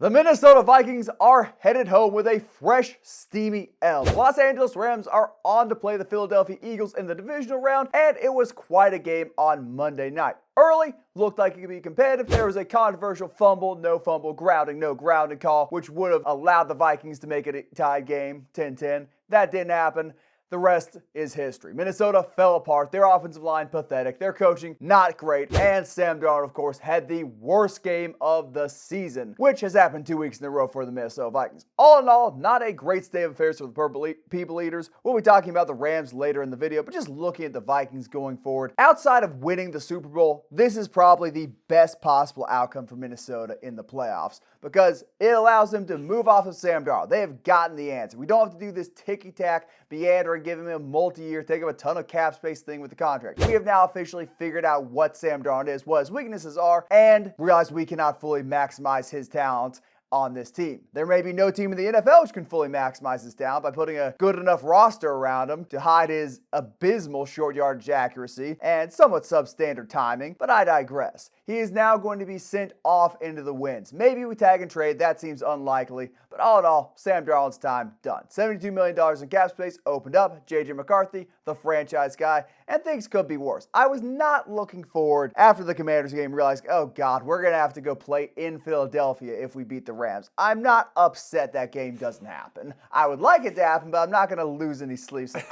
The Minnesota Vikings are headed home with a fresh, steamy L. The Los Angeles Rams are on to play the Philadelphia Eagles in the divisional round, and it was quite a game on Monday night. Early, looked like it could be competitive. There was a controversial fumble, no grounding call, which would have allowed the Vikings to make it a tied game, 10-10. That didn't happen. The rest is history. Minnesota fell apart. Their offensive line pathetic. Their coaching not great. And Sam Darnold, of course, had the worst game of the season, which has happened 2 weeks in a row for the Minnesota Vikings. All in all, not a great state of affairs for the Purple People Eaters. We'll be talking about the Rams later in the video, but just looking at the Vikings going forward, outside of winning the Super Bowl, this is probably the best possible outcome for Minnesota in the playoffs because it allows them to move off of Sam Darnold. They have gotten the answer. We don't have to do this ticky-tack, meandering, give him a multi-year, take up a ton of cap space thing with the contract. We have now officially figured out what Sam Darnold is, what his weaknesses are, and realize we cannot fully maximize his talents on this team. There may be no team in the NFL which can fully maximize his talent by putting a good enough roster around him to hide his abysmal short yardage accuracy and somewhat substandard timing, but I digress. He is now going to be sent off into the winds. Maybe we tag and trade, that seems unlikely, but all in all, Sam Darnold's time done. $72 million in cap space opened up, J.J. McCarthy, the franchise guy, and things could be worse. I was not looking forward after the Commanders game realizing, oh God, we're going to have to go play in Philadelphia if we beat the Rams. I'm not upset that game doesn't happen. I would like it to happen, but I'm not going to lose any sleep saying,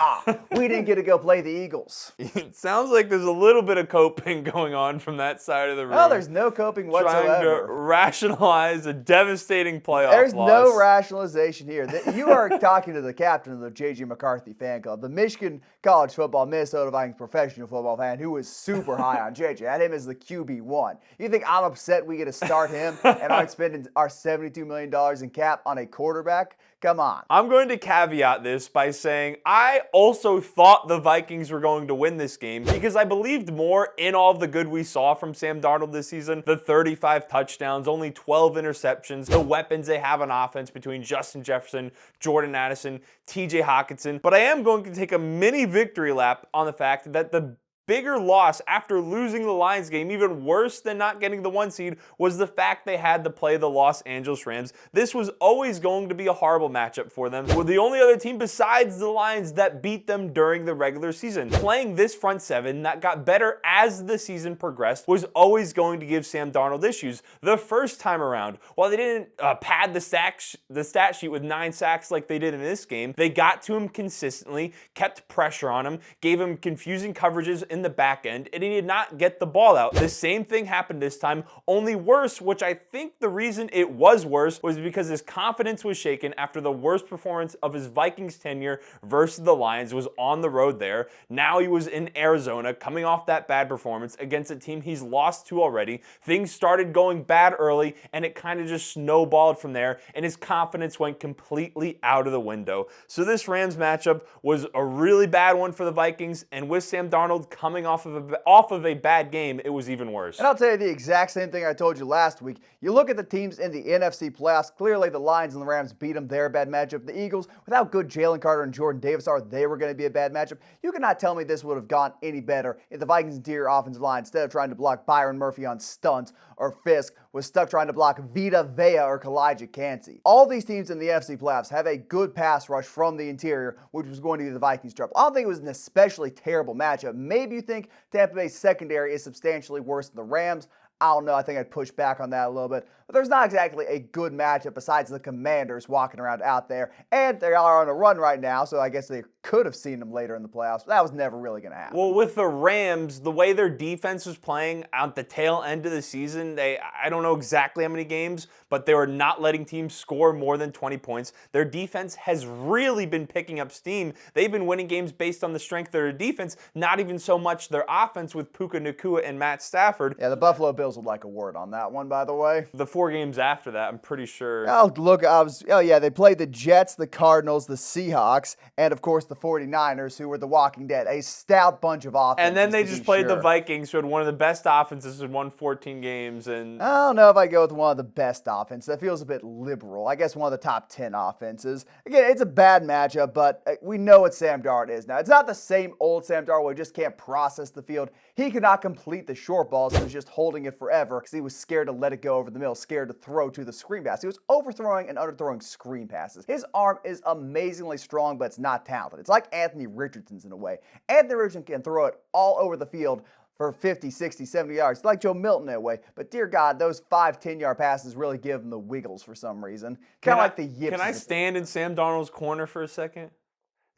we didn't get to go play the Eagles. It sounds like there's a little bit of coping going on from that side of the room. No, there's no coping whatsoever. Trying to rationalize a devastating playoff There's loss. no rationalization here. You are talking to the captain of the J.J. McCarthy fan club, the Michigan college football, Minnesota Vikings professional football fan who was super high on J.J. I had him as the QB1. You think I'm upset we get to start him and aren't spending our $72 million in cap on a quarterback? Come on. I'm going to caveat this by saying I also thought the Vikings were going to win this game because I believed more in all of the good we saw from Sam Darnold this season. The 35 touchdowns, only 12 interceptions, the weapons they have on offense between Justin Jefferson, Jordan Addison, TJ Hockenson. But I am going to take a mini victory lap on the fact that the bigger loss after losing the Lions game, even worse than not getting the 1 seed, was the fact they had to play the Los Angeles Rams. This was always going to be a horrible matchup for them. We're the only other team besides the Lions that beat them during the regular season. Playing this front seven that got better as the season progressed was always going to give Sam Darnold issues. The first time around, while they didn't pad the stat sheet with 9 sacks like they did in this game, they got to him consistently, kept pressure on him, gave him confusing coverages in the back end, and he did not get the ball out. The same thing happened this time, only worse, which I think the reason it was worse was because his confidence was shaken after the worst performance of his Vikings tenure versus the Lions was on the road there. Now he was in Arizona, coming off that bad performance against a team he's lost to already. Things started going bad early, and it kind of just snowballed from there, and his confidence went completely out of the window. So this Rams matchup was a really bad one for the Vikings, and with Sam Darnold coming off of a bad game, it was even worse. And I'll tell you the exact same thing I told you last week. You look at the teams in the NFC playoffs, clearly the Lions and the Rams beat them. They're a bad matchup. The Eagles, without good Jalen Carter and Jordan Davis are, they were going to be a bad matchup. You cannot tell me this would have gone any better if the Vikings' interior offensive line, instead of trying to block Byron Murphy on stunts or Fisk, was stuck trying to block Vita Vea or Kalijah Kancey. All these teams in the NFC playoffs have a good pass rush from the interior, which was going to be the Vikings' trouble. I don't think it was an especially terrible matchup. Maybe you think Tampa Bay's secondary is substantially worse than the Rams. I don't know. I think I'd push back on that a little bit. But there's not exactly a good matchup besides the Commanders walking around out there. And they are on a run right now, so I guess they could have seen them later in the playoffs. But that was never really going to happen. Well, with the Rams, the way their defense was playing at the tail end of the season, I don't know exactly how many games, but they were not letting teams score more than 20 points. Their defense has really been picking up steam. They've been winning games based on the strength of their defense, not even so much their offense with Puka Nacua and Matt Stafford. Yeah, the Buffalo Bills would like a word on that one, by the way. The 4 games after that, I'm pretty sure. They played the Jets, the Cardinals, the Seahawks, and of course the 49ers, who were the Walking Dead. A stout bunch of offenses. And then they just played the Vikings, who had one of the best offenses and won 14 games. And I don't know if I go with one of the best offenses. That feels a bit liberal. I guess one of the top 10 offenses. Again, it's a bad matchup, but we know what Sam Darnold is now. It's not the same old Sam Darnold where he just can't process the field. He could not complete the short balls. He was just holding it forever because he was scared to let it go over the middle. scared to throw to the screen pass. He was overthrowing and underthrowing screen passes. His arm is amazingly strong, but it's not talented. It's like Anthony Richardson's in a way. Anthony Richardson can throw it all over the field for 50, 60, 70 yards. It's like Joe Milton that way. But dear God, those 5, 10-yard passes really give him the wiggles for some reason. Kind of like the yips. Can I stand in Sam Darnold's corner for a second?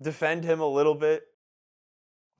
Defend him a little bit?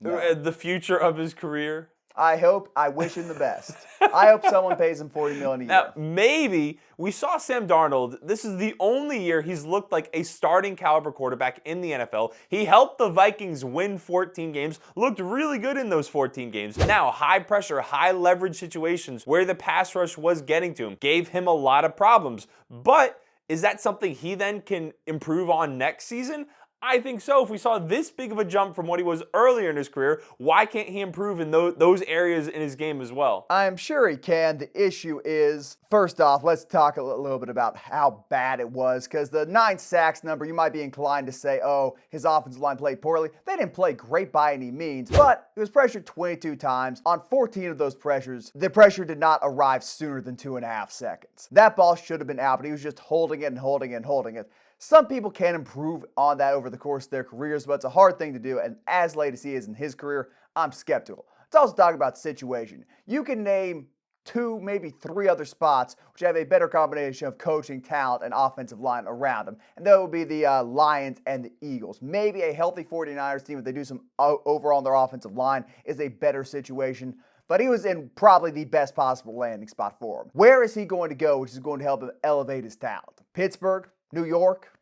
No. The future of his career? I wish him the best. I hope someone pays him $40 million a year. Now, maybe we saw Sam Darnold. This is the only year he's looked like a starting caliber quarterback in the NFL. He helped the Vikings win 14 games, looked really good in those 14 games. Now, high pressure, high leverage situations where the pass rush was getting to him gave him a lot of problems. But is that something he then can improve on next season? I think so. If we saw this big of a jump from what he was earlier in his career, why can't he improve in those areas in his game as well? I'm sure he can. The issue is, first off, let's talk a little bit about how bad it was, because the 9 sacks number, you might be inclined to say, oh, his offensive line played poorly. They didn't play great by any means, but he was pressured 22 times. On 14 of those pressures, the pressure did not arrive sooner than 2.5 seconds. That ball should have been out, but he was just holding it and holding it and holding it. Some people can improve on that over the course of their careers, but it's a hard thing to do, and as late as he is in his career, I'm skeptical. Let's also talk about situation. You can name 2, maybe 3 other spots which have a better combination of coaching talent and offensive line around them, and that would be the Lions and the Eagles. Maybe a healthy 49ers team, if they do some overall on their offensive line, is a better situation. But he was in probably the best possible landing spot for him. Where is he going to go, which is going to help him elevate his talent? Pittsburgh? New York?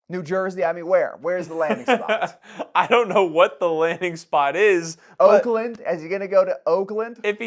New Jersey? I mean, where? Where's the landing spot? I don't know what the landing spot is. Oakland? Is he going to go to Oakland? If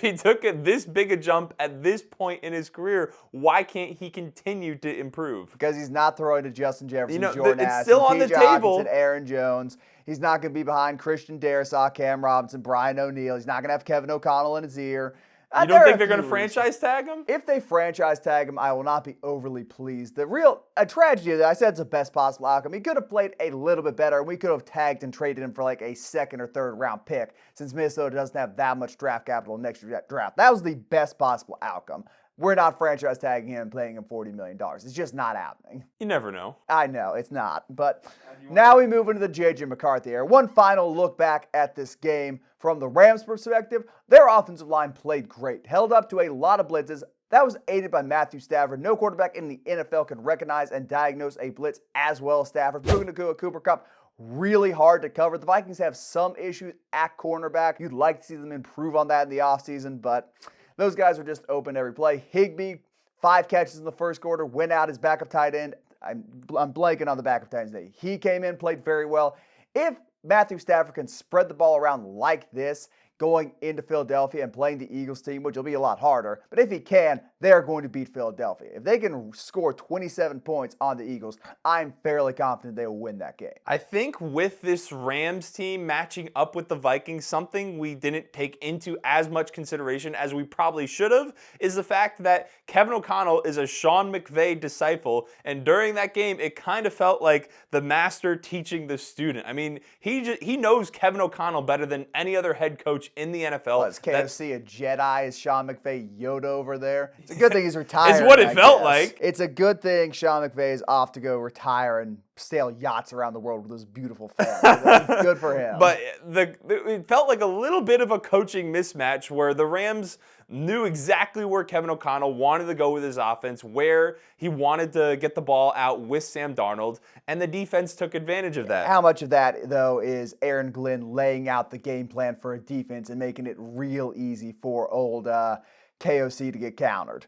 he took this big a jump at this point in his career, why can't he continue to improve? Because he's not throwing to Justin Jefferson, Jordan it's Addison, still on the table. And Aaron Jones. He's not going to be behind Christian Darrisaw, Cam Robinson, Brian O'Neill. He's not going to have Kevin O'Connell in his ear. You don't think they're going to franchise tag him? If they franchise tag him, I will not be overly pleased. A tragedy that I said it's the best possible outcome. He could have played a little bit better. We could have tagged and traded him for like a 2nd or 3rd round pick, since Minnesota doesn't have that much draft capital next year's draft. That was the best possible outcome. We're not franchise tagging him and paying him $40 million. It's just not happening. You never know. I know, it's not. But now we move into the J.J. McCarthy era. One final look back at this game from the Rams' perspective. Their offensive line played great, held up to a lot of blitzes. That was aided by Mathew Stafford. No quarterback in the NFL could recognize and diagnose a blitz as well as Stafford. Puka Nacua, Cooper Kupp, really hard to cover. The Vikings have some issues at cornerback. You'd like to see them improve on that in the offseason, but those guys were just open every play. Higbee, 5 catches in the first quarter, went out as backup tight end. I'm blanking on the backup tight end's name. He came in, played very well. If Mathew Stafford can spread the ball around like this, going into Philadelphia and playing the Eagles team, which will be a lot harder. But if he can, they're going to beat Philadelphia. If they can score 27 points on the Eagles, I'm fairly confident they will win that game. I think with this Rams team matching up with the Vikings, something we didn't take into as much consideration as we probably should have is the fact that Kevin O'Connell is a Sean McVay disciple, and during that game, it kind of felt like the master teaching the student. I mean, he knows Kevin O'Connell better than any other head coach in the NFL. Well, is KFC a Jedi? Is Sean McVay Yoda over there? It's a good thing he's retired. It's what it felt like. It's a good thing Sean McVay is off to go retire and sail yachts around the world with his beautiful family. Good for him. But it felt like a little bit of a coaching mismatch where the Rams knew exactly where Kevin O'Connell wanted to go with his offense, where he wanted to get the ball out with Sam Darnold, and the defense took advantage of that. How much of that, though, is Aaron Glenn laying out the game plan for a defense and making it real easy for old KOC to get countered?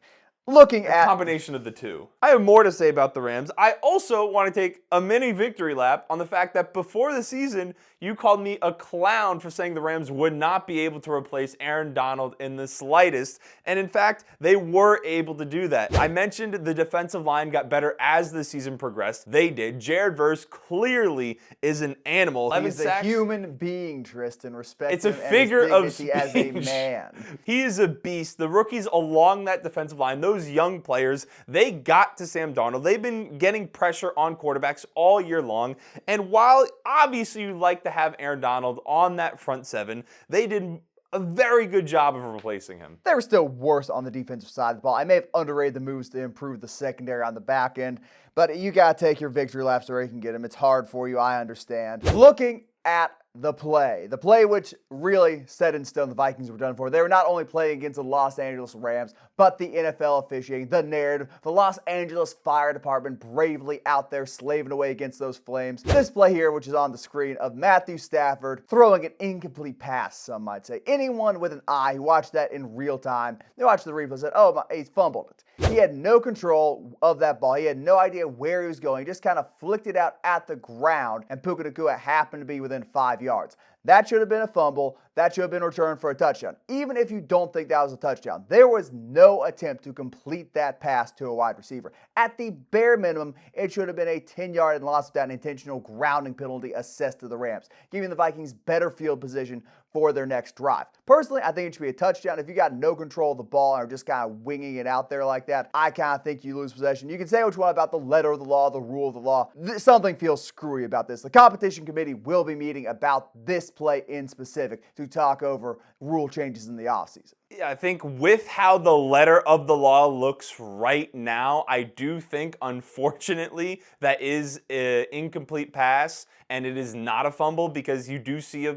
Looking at a combination of the two. I have more to say about the Rams. I also want to take a mini victory lap on the fact that before the season, you called me a clown for saying the Rams would not be able to replace Aaron Donald in the slightest. And in fact, they were able to do that. I mentioned the defensive line got better as the season progressed. They did. Jared Verse clearly is an animal. He's a human being, Tristan. Respect it's him. It's a figure of speech as a man. He is a beast. The rookies along that defensive line, those young players, they got to Sam Darnold. They've been getting pressure on quarterbacks all year long. And while obviously you like to have Aaron Donald on that front seven, they did a very good job of replacing him. They were still worse on the defensive side of the ball. I may have underrated the moves to improve the secondary on the back end, but you got to take your victory laps where you can get them. It's hard for you, I understand. Looking at the play which really set in stone the Vikings were done for. They were not only playing against the Los Angeles Rams, but the NFL officiating, the narrative, the Los Angeles Fire Department bravely out there slaving away against those flames. This play here, which is on the screen, of Mathew Stafford throwing an incomplete pass, some might say. Anyone with an eye who watched that in real time, they watched the replay and said, oh, he fumbled it. He had no control of that ball. He had no idea where he was going. He just kind of flicked it out at the ground, and Puka Nacua happened to be within 5 yards. That should have been a fumble. That should have been returned for a touchdown. Even if you don't think that was a touchdown, there was no attempt to complete that pass to a wide receiver. At the bare minimum, it should have been a 10-yard and loss without an intentional grounding penalty assessed to the Rams, giving the Vikings better field position for their next drive. Personally, I think it should be a touchdown. If you got no control of the ball and are just kind of winging it out there like that, I kind of think you lose possession. You can say what you want about the letter of the law, the rule of the law. Something feels screwy about this. The competition committee will be meeting about this play in specific to talk over rule changes in the offseason. Yeah, I think with how the letter of the law looks right now, I do think, unfortunately, that is an incomplete pass and it is not a fumble because you do see,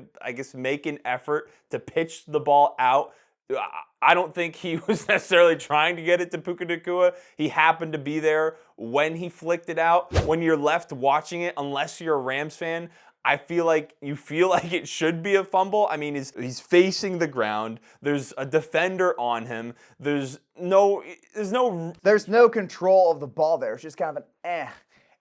make an effort to pitch the ball out. I don't think he was necessarily trying to get it to Puka Nacua. He happened to be there when he flicked it out. When you're left watching it, unless you're a Rams fan, I feel like it should be a fumble. I mean, he's facing the ground. There's a defender on him. There's no control of the ball there. It's just kind of an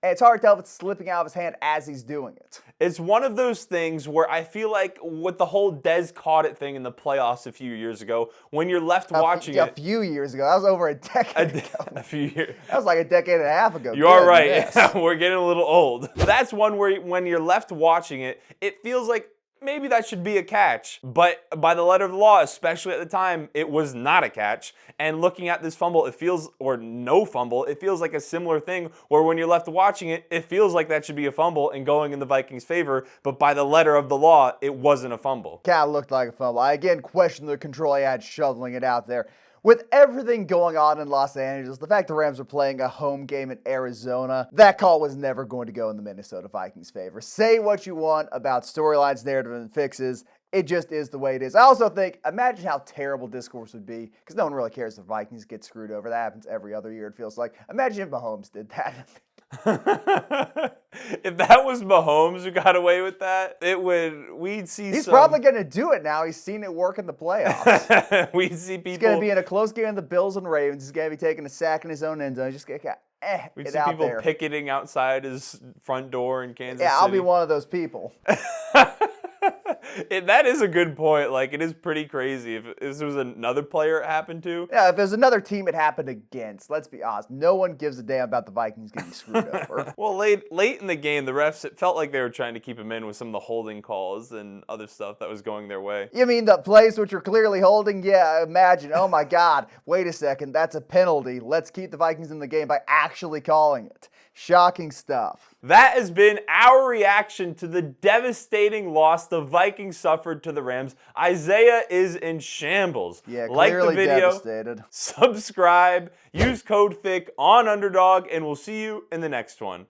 And it's hard to tell if it's slipping out of his hand as he's doing it. It's one of those things where I feel like with the whole Dez caught it thing in the playoffs a few years ago, when you're left watching it. A few years ago. That was over a decade ago. A few years. That was like a decade and a half ago. You are right. Yeah, we're getting a little old. That's one where when you're left watching it, it feels like maybe that should be a catch. But by the letter of the law, especially at the time, it was not a catch. And looking at this fumble, it feels like a similar thing where when you're left watching it, it feels like that should be a fumble and going in the Vikings' favor. But by the letter of the law, it wasn't a fumble. Kind of looked like a fumble. I again question the control he had shoveling it out there. With everything going on in Los Angeles, the fact the Rams were playing a home game in Arizona, that call was never going to go in the Minnesota Vikings' favor. Say what you want about storylines, narrative, and fixes. It just is the way it is. I also think, imagine how terrible discourse would be, because no one really cares if the Vikings get screwed over. That happens every other year, it feels like. Imagine if Mahomes did that. If that was Mahomes who got away with that, we'd see He's probably going to do it now. He's seen it work in the playoffs. We'd see people. He's going to be in a close game of the Bills and Ravens. He's going to be taking a sack in his own end zone. He's just going to we'd see people picketing outside his front door in Kansas City. Yeah, I'll be one of those people. That is a good point. Like, it is pretty crazy. If this was another player it happened to. Yeah, if there's another team it happened against, let's be honest, no one gives a damn about the Vikings getting screwed over. Well, late in the game, the refs, it felt like they were trying to keep him in with some of the holding calls and other stuff that was going their way. You mean the plays which were clearly holding? Yeah, imagine. Oh my God, wait a second, that's a penalty. Let's keep the Vikings in the game by actually calling it. Shocking stuff. That has been our reaction to the devastating loss the Vikings suffered to the Rams. Isaiah is in shambles. Yeah, clearly like the video, devastated. Subscribe, use code Thicc on Underdog, and we'll see you in the next one.